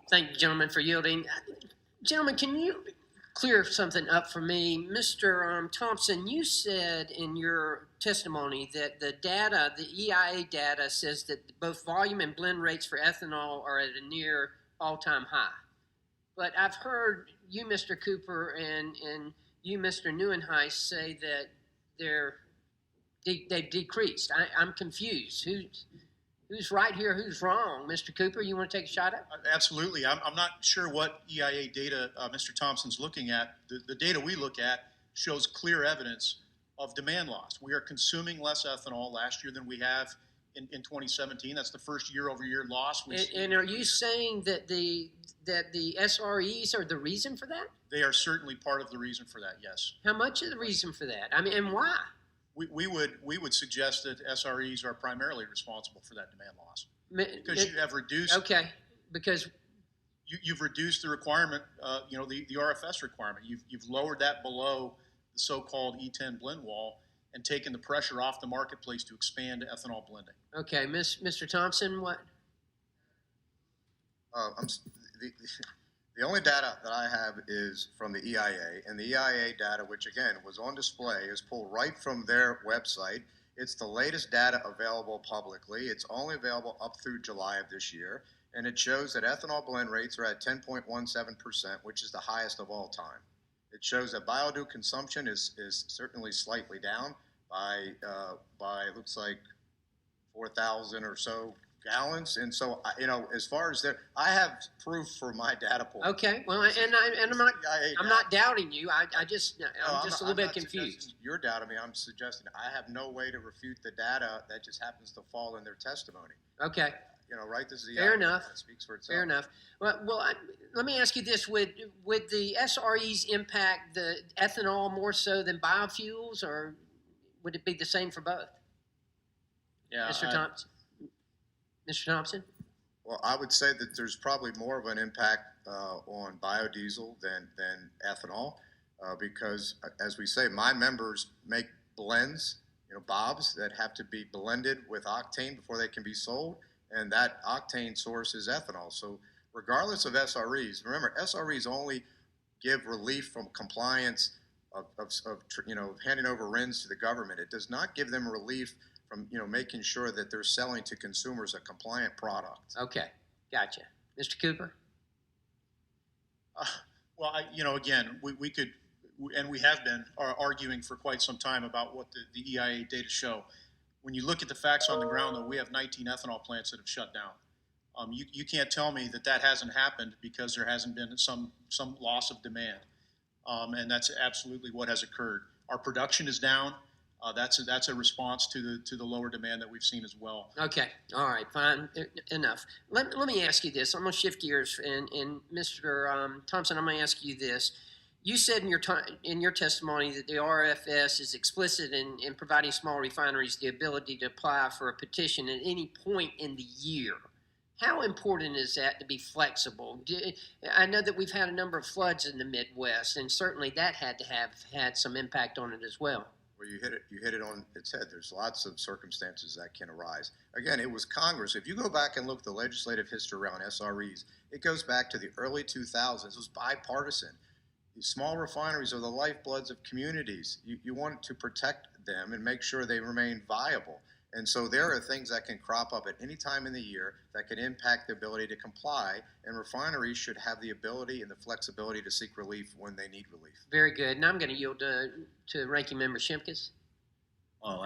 Thank you, gentlemen, for yielding. Gentlemen, can you clear something up for me? Mr. Thompson, you said in your testimony that the data, the EIA data, says that both volume and blend rates for ethanol are at a near all-time high. But I've heard you, Mr. Cooper, and you, Mr. Neuenhuis, say that they've decreased. I'm confused. Who's right here? Who's wrong? Mr. Cooper, you want to take a shot at it? Absolutely. I'm not sure what EIA data Mr. Thompson's looking at. The data we look at shows clear evidence of demand loss. We are consuming less ethanol last year than we have in 2017. That's the first year-over-year loss. And are you saying that the SREs are the reason for that? They are certainly part of the reason for that, yes. How much of the reason for that? I mean, and why? We would suggest that SREs are primarily responsible for that demand loss because you have reduced. Okay, because you've reduced the requirement. The RFS requirement. You've lowered that below the so-called E10 blend wall and taken the pressure off the marketplace to expand ethanol blending. Okay, Mr. Thompson, what? The only data that I have is from the EIA, and the EIA data, which again was on display, is pulled right from their website. It's the latest data available publicly. It's only available up through July of this year, and it shows that ethanol blend rates are at 10.17%, which is the highest of all time. It shows that biodiesel consumption is certainly slightly down by looks like 4,000 or so gallons, and so as far as I have proof for my data point. Okay, well, and I'm not doubting you. I'm just a little bit confused. You're doubting me. I'm suggesting I have no way to refute the data that just happens to fall in their testimony. Okay. Right? This is the fair enough. That speaks for itself. Fair enough. Well, let me ask you this: Would the SREs impact the ethanol more so than biofuels, or would it be the same for both? Yeah, Mr. Thompson. Mr. Thompson? Well, I would say that there's probably more of an impact on biodiesel than ethanol because, as we say, my members make blends, bobs that have to be blended with octane before they can be sold, and that octane source is ethanol. So regardless of SREs, remember, SREs only give relief from compliance of handing over RINs to the government. It does not give them relief from making sure that they're selling to consumers a compliant product. Okay, gotcha. Mr. Cooper? Well, again, we could, and we have been arguing for quite some time about what the EIA data show. When you look at the facts on the ground, though, we have 19 ethanol plants that have shut down. You can't tell me that hasn't happened because there hasn't been some loss of demand, and that's absolutely what has occurred. Our production is down. That's a response to the lower demand that we've seen as well. Okay, all right, fine, enough. Let me ask you this. I'm going to shift gears, and Mr. Thompson, I'm going to ask you this. You said in your testimony that the RFS is explicit in providing small refineries the ability to apply for a petition at any point in the year. How important is that to be flexible? I know that we've had a number of floods in the Midwest, and certainly that had to have had some impact on it as well. Well, you hit it on its head. There's lots of circumstances that can arise. Again, it was Congress. If you go back and look at the legislative history around SREs, it goes back to the early 2000s. It was bipartisan. These small refineries are the lifebloods of communities. You want to protect them and make sure they remain viable. And so there are things that can crop up at any time in the year that can impact the ability to comply, and refineries should have the ability and the flexibility to seek relief when they need relief. Very good. And I'm going to yield to Ranking Member Shimkus. Well,